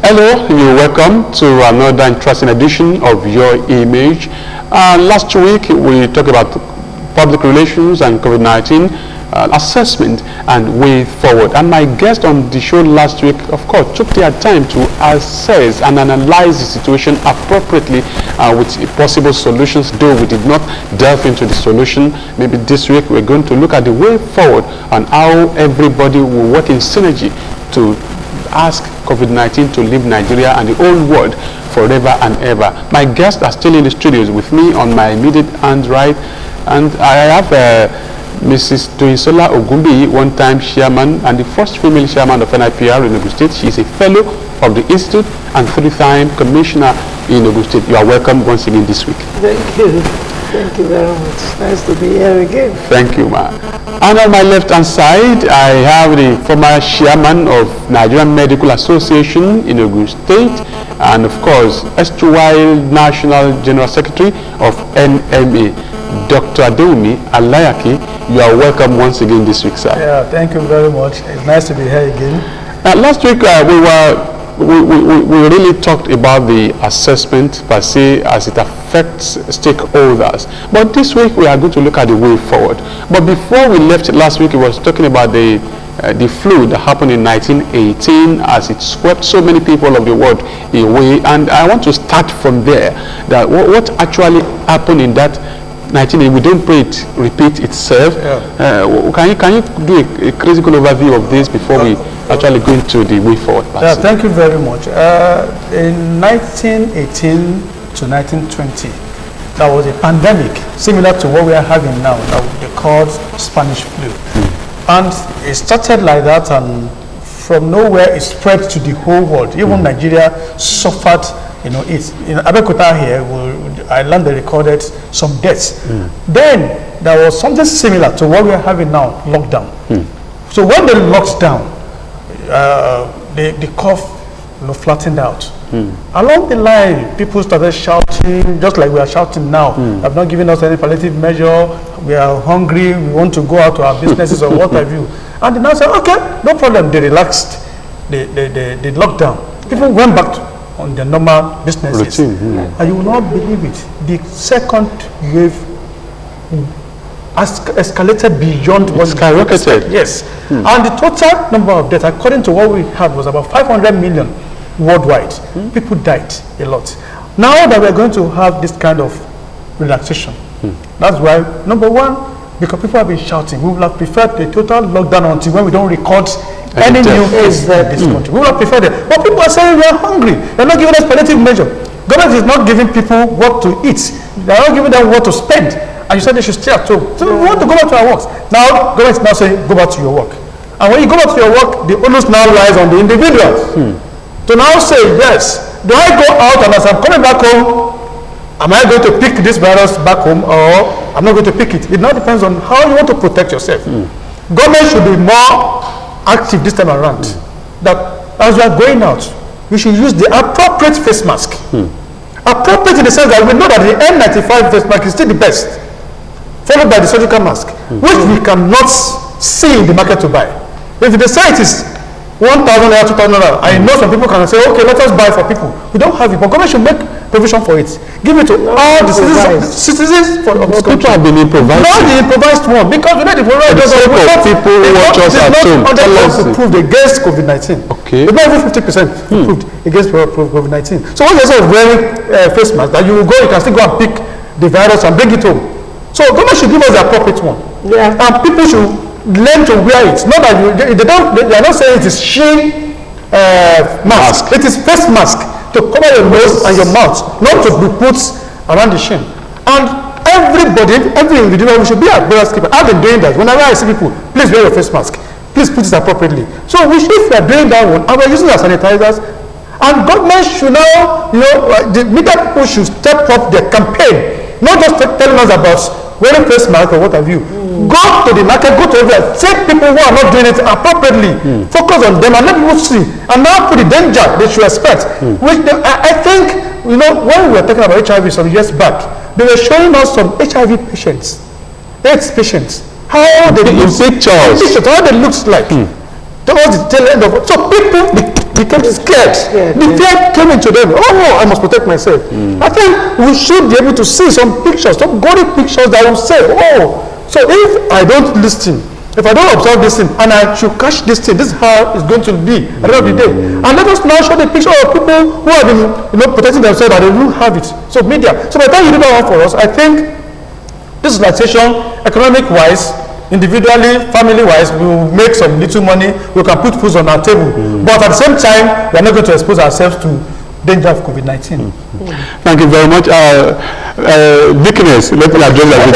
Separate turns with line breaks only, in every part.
Hello, you're welcome to another interesting edition of Your Image. Last week we talked about public relations and COVID-19 assessment and way forward. And my guest on the show last week, of course, took their time to assess and analyze the situation appropriately with possible solutions, though we did not delve into the solution. Maybe this week we're going to look at the way forward and how everybody will work in synergy to ask COVID-19 to leave Nigeria and the whole world forever and ever. My guests are still in the studios with me on my immediate hand right, and I have Mrs. Toyisola Ogumbi, one-time chairman and the first female chairman of NIPR in Ogun State. She is a fellow of the Institute and three-time commissioner in Ogun State. You are welcome once again this week.
Thank you. Thank you very much. Nice to be here again.
Thank you, ma'am. And on my left-hand side, I have the former chairman of Nigerian Medical Association in Ogun State, and of course, STY National General Secretary of NMA, Dr. Adewumi Alayaki. You are welcome once again this week, sir.
Yeah, thank you very much. It's nice to be here again.
Last week, we really talked about the assessment per se as it affects stakeholders. But this week we are going to look at the way forward. But before we left last week, we was talking about the flu that happened in 1918 as it swept so many people of the world away. And I want to start from there. That what actually happened in that 1980, we don't pray it repeat itself. Yeah. Can you do a critical overview of this before we actually go into the way forward?
Yeah, thank you very much. In 1918 to 1920, there was a pandemic similar to what we are having now that they called Spanish flu. And it started like that, and from nowhere it spread to the whole world. Even Nigeria suffered it. In Abeokuta here, I learned they recorded some deaths. Then there was something similar to what we are having now, lockdown. So when they locked down, the cough flattened out. Along the line, people started shouting, just like we are shouting now. Have not given us any palliative measure. We are hungry. We want to go out to our businesses or what have you. And they now said, okay, no problem. They relaxed the lockdown. People went back on their normal businesses. And you will not believe it. The second wave escalated beyond what
skyrocketed.
Yes. And the total number of deaths, according to what we had, was about 500 million worldwide. People died a lot. Now that we're going to have this kind of relaxation, that's why, number one, because people have been shouting, we would have preferred the total lockdown until when we don't record any new case in this country. We would have preferred it. But people are saying we are hungry. They're not giving us palliative measure. Government is not giving people what to eat. They're not giving them what to spend. And you said they should stay at home. So we want to go back to our works. Now, government is now saying, go back to your work. And when you go back to your work, the onus now lies on the individuals. To now say, yes, do I go out and as I'm coming back home, am I going to pick this virus back home or I'm not going to pick it? It now depends on how you want to protect yourself. Government should be more active this time around. That as we are going out, we should use the appropriate face mask. Appropriate in the sense that we know that the N95 face mask is still the best, followed by the surgical mask, which we cannot see in the market to buy. If they say it is 1,000 naira, 2,000 naira, I know some people can say, okay, let us buy for people. We don't have it, but government should make provision for it. Give it to all the citizens for this country.
People have been improvised.
Not the improvised one, because we know the improvised
people who watch us at home.
Tell us approved against COVID-19.
Okay.
It's not even 50% approved against COVID-19. So when you're wearing face mask, that you will go, you can still go and pick the virus and bring it home. So government should give us the appropriate one. Yeah. And people should learn to wear it. Not that they are not saying it is sheet mask. It is face mask to cover your nose and your mouth, not to be put around the shin. And everybody, every individual, we should be at balance keeper. I've been doing that. Whenever I see people, please wear your face mask. Please put it appropriately. So if we are doing that one, and we're using our sanitizers, and government should now, the media people should step up their campaign, not just telling us about wearing face mask or what have you. Go to the market, go to everywhere, take people who are not doing it appropriately, focus on them and let people see, and now put the danger they should expect. Which I think, when we were talking about HIV some years back, they were showing us some HIV patients, AIDS patients, how they look,
pictures,
how they look like. towards the tail end of it. So people became scared. The fear came into them. Oh, I must protect myself. I think we should be able to see some pictures, some gory pictures that will say, oh, so if I don't listen, if I don't observe this thing, and I should catch this thing, this is how it's going to be at the end of the day. And let us now show the picture of people who have been, protecting themselves and they don't have it. So media. So by the time you do that one for us, I think this relaxation, economic-wise, individually, family-wise, we will make some little money. We can put food on our table. But at the same time, we are not going to expose ourselves to danger of COVID-19.
Thank you very much. Dickiness, let me address that with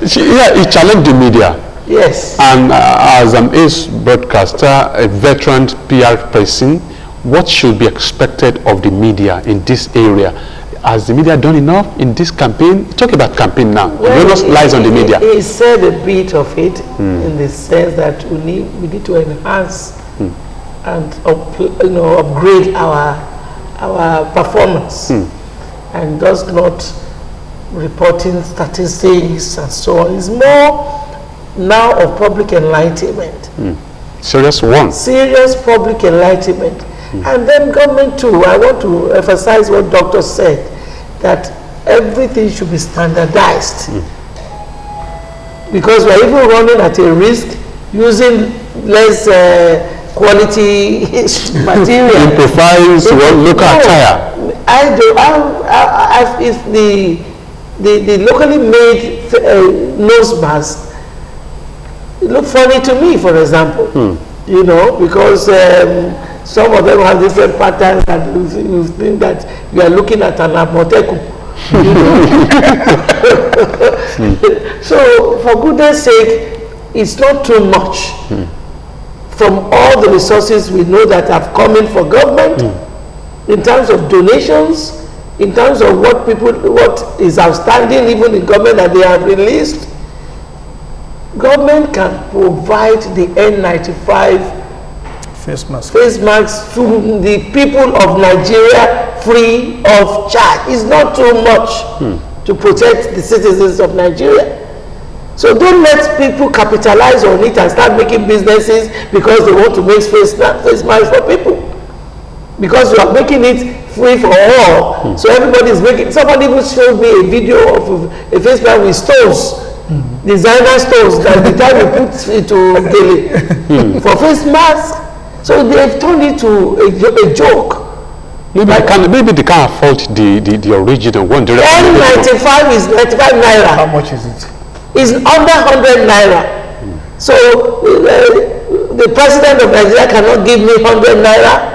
Dickiness. He challenged the media.
Yes.
And as an ace broadcaster, a veteran PR person, what should be expected of the media in this area? Has the media done enough in this campaign? Talk about campaign now.
Well,
Venus lies on the media.
He said a bit of it in the sense that we need to enhance and upgrade our performance and just not reporting statistics and so on. It's more now of public enlightenment.
Serious one.
Serious public enlightenment. And then government too. I want to emphasize what Doctor said, that everything should be standardized. Because we're even running at a risk using less quality material.
Improvised local attire.
If the locally made nose mask, it look funny to me, for example, because some of them have different patterns and you think that you are looking at an amoteku. So, for goodness sake, it's not too much. From all the resources we know that have come in for government, in terms of donations, in terms of what is outstanding even in government that they have released, government can provide the N95 face masks to the people of Nigeria free of charge. It's not too much to protect the citizens of Nigeria. So don't let people capitalize on it and start making businesses because they want to make face masks for people. Because you are making it free for all. So everybody is making. Somebody even showed me a video of a face mask with stones. Designer stones that the time you put into daily for face mask. So they've turned it to a joke.
Maybe they can't afford the original one.
N95 is 95 naira.
How much is it?
It's under 100 naira. So the president of Nigeria cannot give me 100 naira.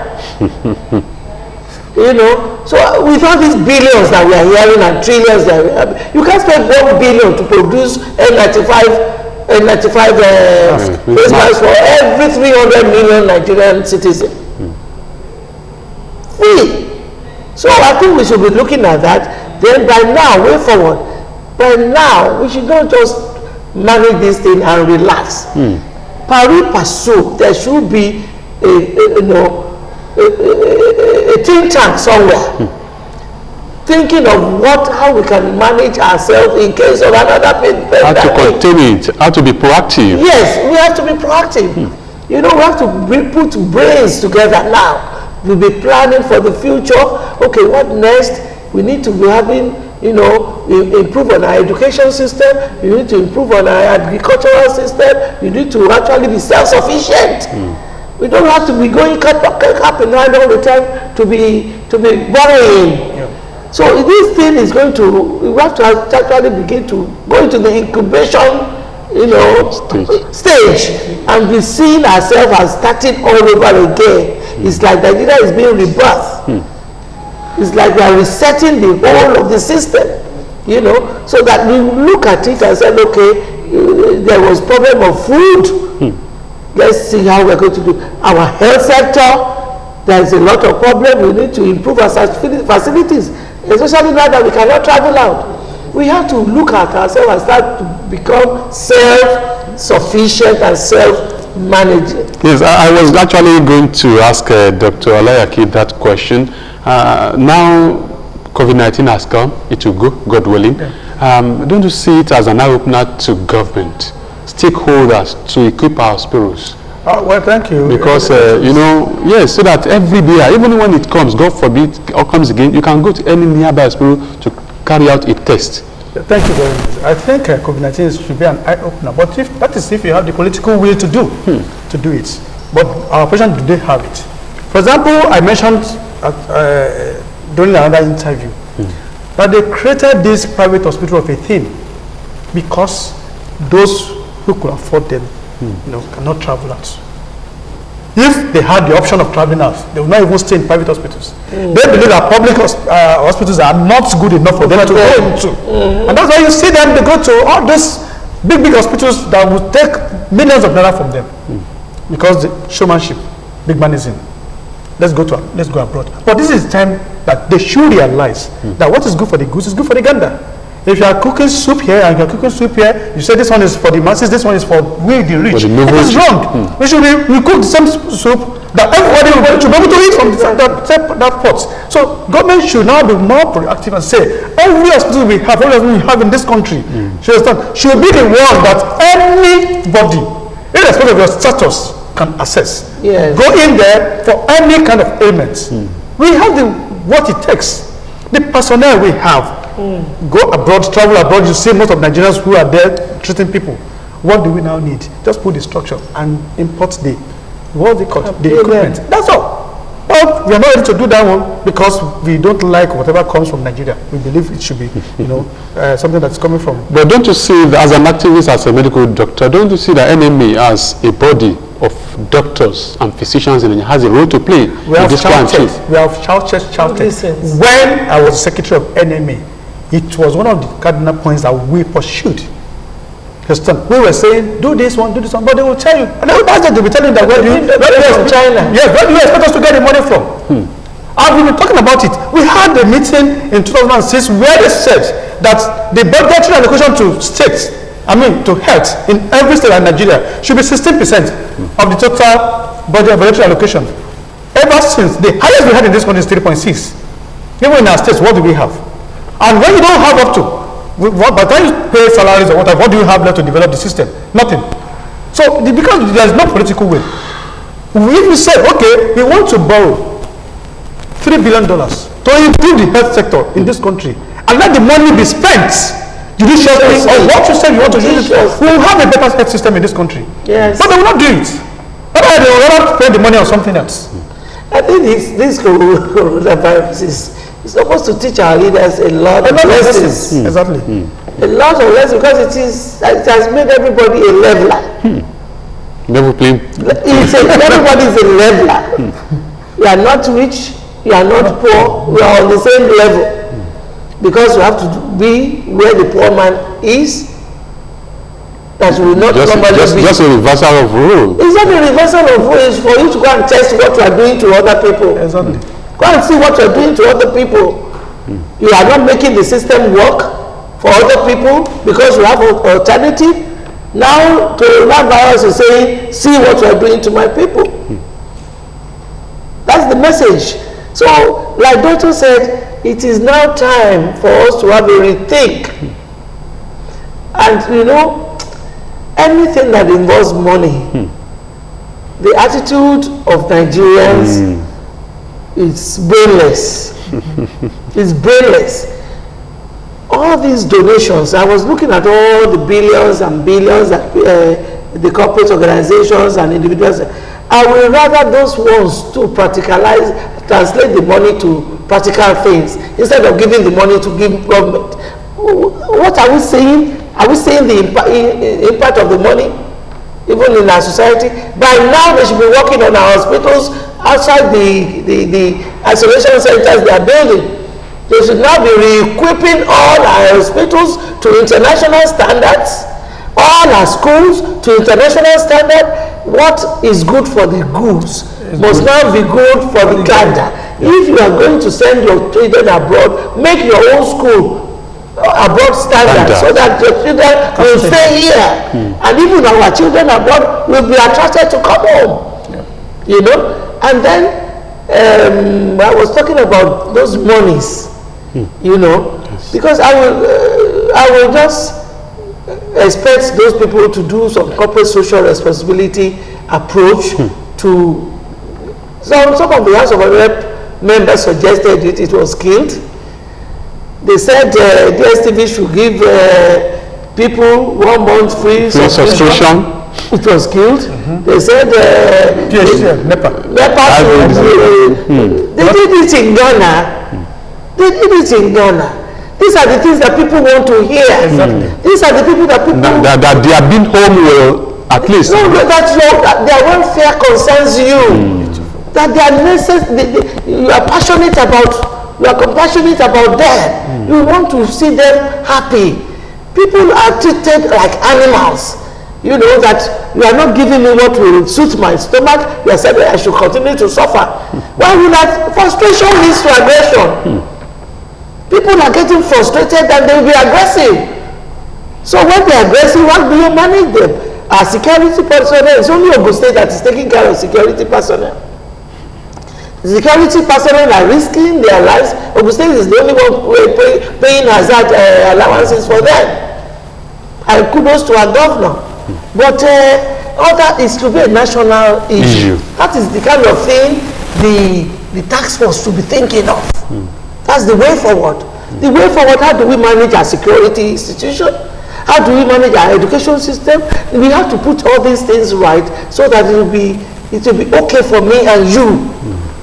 So with all these billions that we are hearing and trillions that we have, you can't spend 1 billion to produce N95 face masks for every 300 million Nigerian citizens. Free. So I think we should be looking at that. Then by now, way forward, by now we should not just manage this thing and relax. Pari passu, there should be a think tank somewhere thinking of how we can manage ourselves in case of another pandemic.
How to contain it, how to be proactive.
Yes, we have to be proactive. We have to put brains together now. We'll be planning for the future. Okay, what next? We need to be having, improve on our education system. We need to improve on our agricultural system. We need to actually be self-sufficient. We don't have to be going up and down all the time to be borrowing. So this thing is going to, we have to actually begin to go into the incubation, stage and be seeing ourselves as starting all over again. It's like Nigeria is being rebirthed. It's like we are resetting the whole of the system, so that we look at it and say, okay, there was problem of food. Let's see how we're going to do. Our health sector, there's a lot of problem. We need to improve our facilities, especially now that we cannot travel out. We have to look at ourselves and start to become self-sufficient and self-managing.
Yes, I was actually going to ask Dr. Olayaki that question. Now COVID-19 has come, it will go, God willing. Don't you see it as an eye-opener to government, stakeholders, to equip our spirits
Well, thank you.
Because, you know, yes, so that every day, even when it comes, God forbid, or comes again, you can go to any nearby hospital to carry out a test.
Thank you very much. I think COVID-19 should be an eye-opener. But if you have the political will to do it. But our patient, do they have it? For example, I mentioned during another interview that they created this private hospital of a thing because those who could afford them, cannot travel out. If they had the option of traveling out, they would not even stay in private hospitals. They believe that public hospitals are not good enough for them to go into. And that's why you see them, they go to all these big hospitals that will take millions of naira from them. Because the showmanship, big man is in. Let's go abroad. But this is the time that they should realize that what is good for the goose is good for the gander. If you are cooking soup here and you are cooking soup here, you say this one is for the masses, this one is for we the rich. It is wrong. We cook the same soup that everybody should be able to eat from that pot. So government should now be more proactive and say every hospital we have in this country should be the one that anybody, irrespective of your status, can access.
Yes.
Go in there for any kind of ailments. We have what it takes. The personnel we have. Go abroad, travel abroad, you see most of Nigerians who are there treating people. What do we now need? Just put the structure and import the equipment. That's all. But we are not ready to do that one because we don't like whatever comes from Nigeria. We believe it should be, something that's coming from.
But don't you see, as an activist, as a medical doctor, don't you see that NMA as a body of doctors and physicians and has a role to play in this country?
We have shouted. When I was secretary of NMA, it was one of the cardinal points that we pursued. We were saying, do this one, but they will tell you. And everybody will be telling that where do you expect us to get the money from? And we've been talking about it. We had a meeting in 2006 where they said that the budgetary allocation to states, to health in every state in Nigeria should be 16% of the total budgetary allocation. Ever since, the highest we had in this country is 3.6. Even in our states, what do we have? And when you don't have up to, by the time you pay salaries or whatever, what do you have left to develop the system? Nothing. So, because there is no political will, if we say, okay, we want to borrow $3 billion to improve the health sector in this country, and let the money be spent judiciously on what you say you want to use it for, we will have a better health system in this country.
Yes.
But they will not do it. Otherwise, they will rather spend the money on something else.
I think this coronavirus is supposed to teach our leaders a lot of lessons.
Exactly.
A lot of lessons because it has made everybody a leveler.
Never playing.
Everybody is a leveler. You are not rich, you are not poor, we are on the same level. Because you have to be where the poor man is. That will not
just a reversal of rule.
It's not a reversal of rule. It's for you to go and test what you are doing to other people.
Exactly.
Go and see what you're doing to other people. You are not making the system work for other people because you have an alternative. Now, coronavirus is saying, see what you're doing to my people. That's the message. So, like Doctor said, it is now time for us to have a rethink. And anything that involves money, the attitude of Nigerians is brainless. It's brainless. All these donations, I was looking at all the billions and billions that the corporate organizations and individuals, I would rather those ones to translate the money to practical things instead of giving the money to give government. What are we saying? Are we saying the impact of the money even in our society? By now they should be working on our hospitals outside the isolation centers they are building. They should now be re-equipping all our hospitals to international standards, all our schools to international standard. What is good for the goose must now be good for the gander. If you are going to send your children abroad, make your own school abroad standard so that your children will stay here. And even our children abroad will be attracted to come home. And then I was talking about those monies, because I will just expect those people to do some corporate social responsibility approach to some of the House of Rep members suggested it was killed. They said DSTV should give people 1 month free subscription. It was killed. They said NEPA. They did it in Ghana. They did it in Ghana. These are the things that people want to hear. These are the people that people...
That they have been home will, at least.
No, that their welfare concerns you. That they are you are passionate about, you are compassionate about them. You want to see them happy. People are treated like animals. You know that you are not giving me what will suit my stomach. You are saying I should continue to suffer. Why will that? Frustration leads to aggression. People are getting frustrated and they will be aggressive. So when they are aggressive, how do you manage them? Our security personnel, it's only Ogun State that is taking care of security personnel. The security personnel are risking their lives. Ogun State is the only one paying hazard allowances for them. And kudos to our governor. But all that is to be a national issue. That is the kind of thing the task force should be thinking of. That's the way forward. The way forward, how do we manage our security institution? How do we manage our education system? We have to put all these things right so that it will be okay for me and you.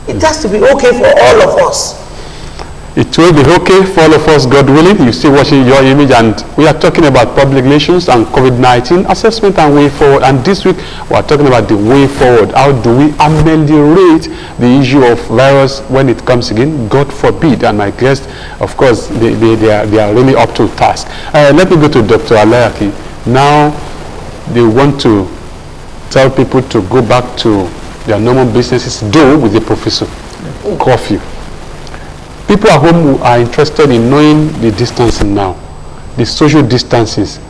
It has to be okay for all of us.
It will be okay for all of us, God willing. You're still watching Your Image, and we are talking about public relations and COVID-19 assessment and way forward. And this week, we are talking about the way forward. How do we ameliorate the issue of virus when it comes again? God forbid. And my guests, of course, they are really up to task. Let me go to Dr. Alayaki. Now, they want to tell people to go back to their normal businesses, though with the professor curfew. People at home who are interested in knowing the distancing now, the social distancing,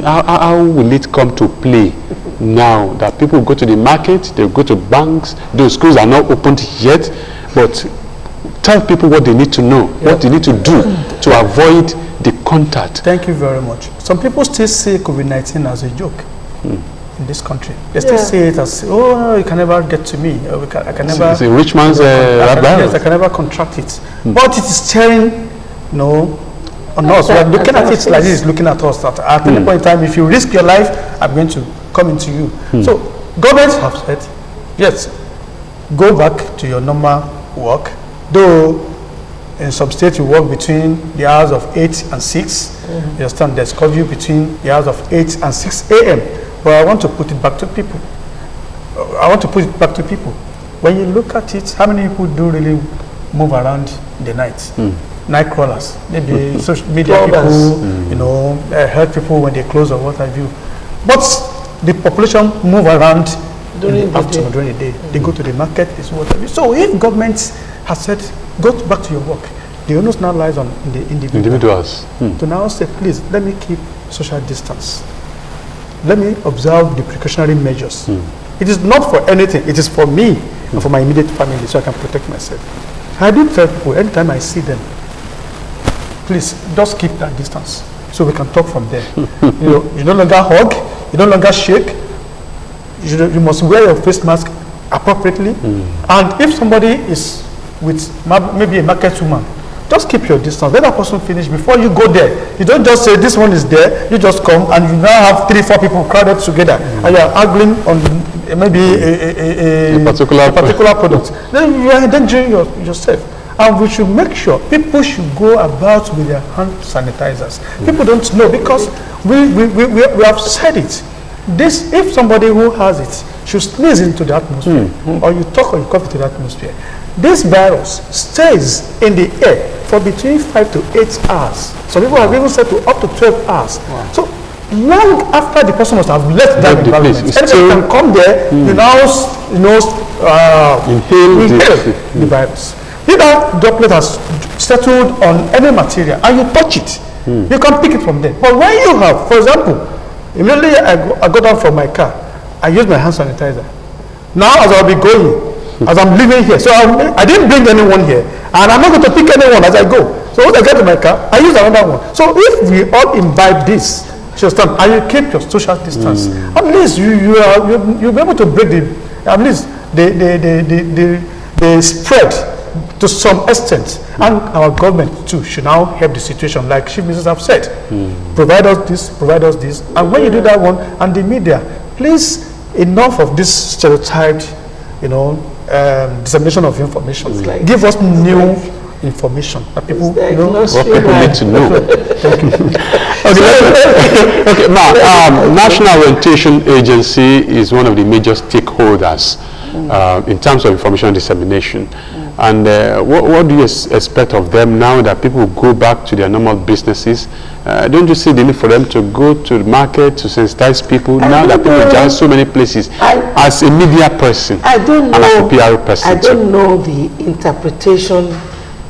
how will it come to play now that people go to the market, they go to banks, those schools are not opened yet, but tell people what they need to know, what they need to do to avoid the contact.
Thank you very much. Some people still see COVID-19 as a joke. In this country, they still say it as, oh no, you can never get to me. I can never.
It's a rich man's
yes, I can never contract it. But it is tearing, on us. We are looking at it like this, looking at us. That at any point in time, if you risk your life, I'm going to come into you. So governments have said, yes, go back to your normal work. Though in some states you work between the hours of 8 and 6. You understand? There's curfew between the hours of 8 and 6 a.m. But I want to put it back to people. When you look at it, how many people do really move around in the night? Night crawlers, maybe social media people, help people when they close or what have you. But the population move around during the day. They go to the market, this what have you. So if government has said, go back to your work, the onus now lies on the individuals. To now say, please, let me keep social distance. Let me observe the precautionary measures. It is not for anything. It is for me and for my immediate family, so I can protect myself. I do tell people anytime I see them, please just keep that distance so we can talk from there. You no longer hug, you no longer shake. You must wear your face mask appropriately. And if somebody is with maybe a market woman, just keep your distance. Let that person finish before you go there. You don't just say this one is there. You just come and you now have 3-4 people crowded together and you are arguing on maybe a particular product. Then you are endangering yourself. And we should make sure people should go about with their hand sanitizers. People don't know because we have said it. This, if somebody who has it should sneeze into the atmosphere or you talk or you cough into the atmosphere, this virus stays in the air for between 5 to 8 hours. Some people have even said to up to 12 hours. Wow. So long after the person must have left that environment, anybody can come there, you now inhale the virus. If that droplet has settled on any material and you touch it, you can pick it from there. But when you have, for example, immediately I go down from my car, I use my hand sanitizer. Now as I'll be going, as I'm leaving here, so I didn't bring anyone here, and I'm not going to pick anyone as I go. So when I get to my car, I use another one. So if we all imbibe this, You understand? And you keep your social distance. At least you'll be able to break at least the spread to some extent. And our government too should now help the situation, like Chief Ministers have said. Provide us this. And when you do that one, and the media, please, enough of this stereotyped, dissemination of information. Give us new information that people
what people need to know.
Thank you.
Okay, now, National Orientation Agency is one of the major stakeholders in terms of information dissemination. And what do you expect of them now that people go back to their normal businesses? Don't you see the need for them to go to the market to sensitize people now that people join so many places? As a media person and as a PR person,
I don't know the interpretation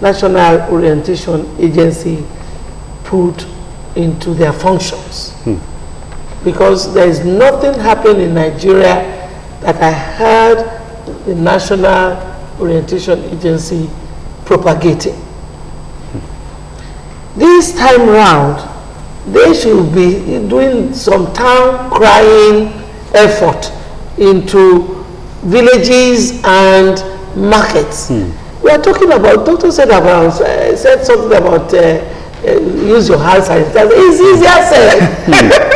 National Orientation Agency put into their functions. Because there is nothing happening in Nigeria that I heard the National Orientation Agency propagating. This time round, they should be doing some town crying effort into villages and markets. We are talking about, doctor said something about use your hand sanitizer. It's easier said.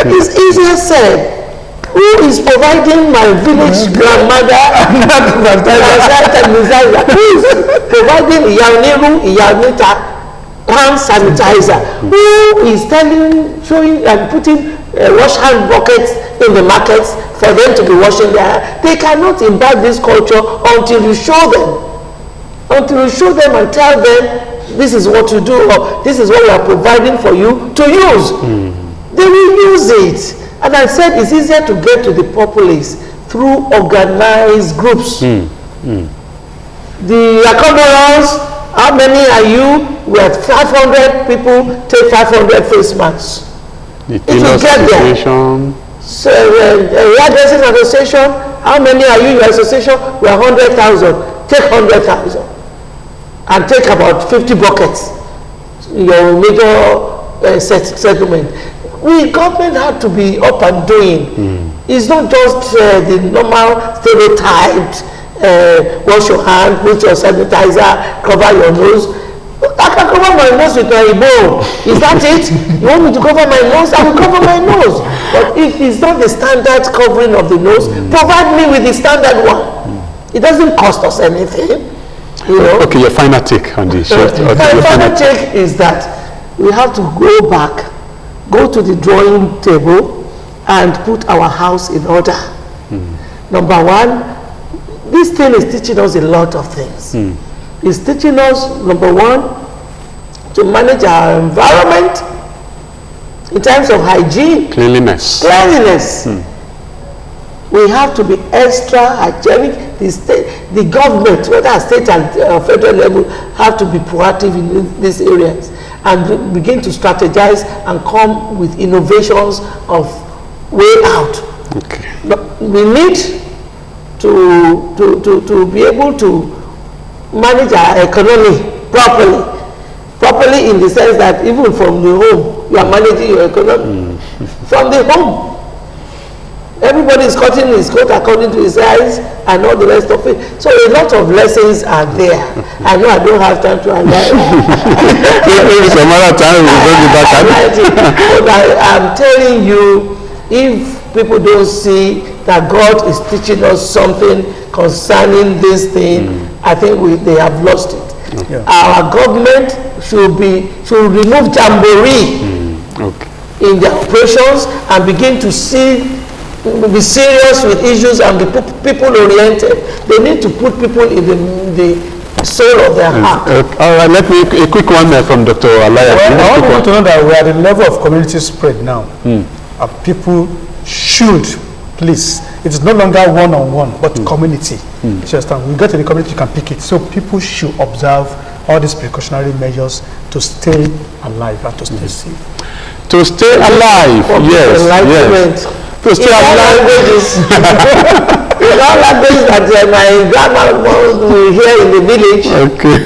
It's easier said. Who is providing my village grandmother sanitizer? Who is providing hand sanitizer? Who is showing and putting wash hand buckets in the markets for them to be washing their hands? They cannot imbibe this culture until you show them. Until you show them and tell them this is what to do, or this is what we are providing for you to use. They will use it. And I said it's easier to get to the populace through organized groups. The Accommodants, how many are you? We have 500 people, take 500 face masks.
The Tailors Association.
So, Hairdressing Association, how many are you? Your association, we are 100,000. Take 100,000. And take about 50 buckets. Your major settlement. We government have to be up and doing. It's not just the normal stereotyped, wash your hand, put your sanitizer, cover your nose. I can cover my nose with my bowl. Is that it? You want me to cover my nose? I will cover my nose. But if it's not the standard covering of the nose, provide me with the standard one. It doesn't cost us anything.
Okay, your final take on this.
My final take is that we have to go back, go to the drawing table and put our house in order. Number one, this thing is teaching us a lot of things. It's teaching us, number one, to manage our environment in terms of hygiene.
Cleanliness.
We have to be extra hygienic. The government, whether at state and federal level, have to be proactive in these areas and begin to strategize and come with innovations of way out.
Okay.
We need to be able to manage our economy properly in the sense that even from the home, you are managing your economy. From the home, everybody is cutting his coat according to his size and all the rest of it. So a lot of lessons are there. I know I don't have time to highlight.
Maybe some other time we'll bring it back.
But I'm telling you, if people don't see that God is teaching us something concerning this thing, I think they have lost it. Our government should remove jamboree in their operations and begin to be serious with issues and be people oriented. They need to put people in the soul of their heart.
All right, let me a quick one from Dr. Alaya.
Well, I want to know that we are at the level of community spread now. People should, please, it is no longer one-on-one, but community. Just we get to the community, you can pick it. So people should observe all these precautionary measures to stay alive and to stay safe.
To stay alive, yes. To stay alive.
It's all language that my grandma will hear in the village.
Okay.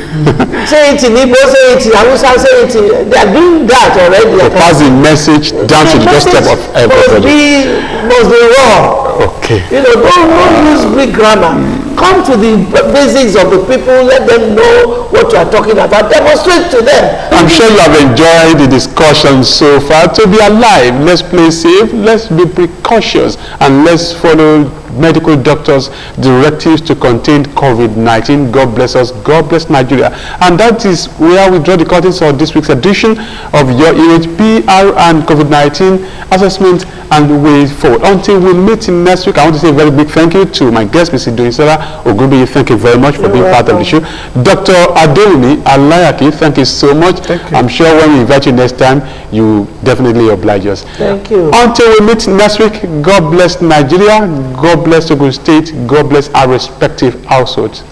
Say it in Igbo, say it in Hausa, say it in... They are doing that already.
To pass the message down to the doorstep of everybody.
Must be raw.
Okay.
You know, don't use big grammar. Come to the basics of the people. Let them know what you are talking about. Demonstrate to them.
I'm sure you have enjoyed the discussion so far. To be alive, let's play safe, let's be precautious, and let's follow medical doctors' directives to contain COVID-19. God bless us. God bless Nigeria. And that is where we draw the curtains of this week's edition of Your Image, PR and COVID-19 assessment and way forward. Until we meet next week, I want to say a very big thank you to my guest, Mrs. Doyinsara Ogunbiyi. Thank you very much for being part of the show. Dr. Adewumi Alayaki, thank you so much.
Thank you.
I'm sure when we invite you next time, you definitely oblige us.
Thank you.
Until we meet next week, God bless Nigeria, God bless Ogun State, God bless our respective households.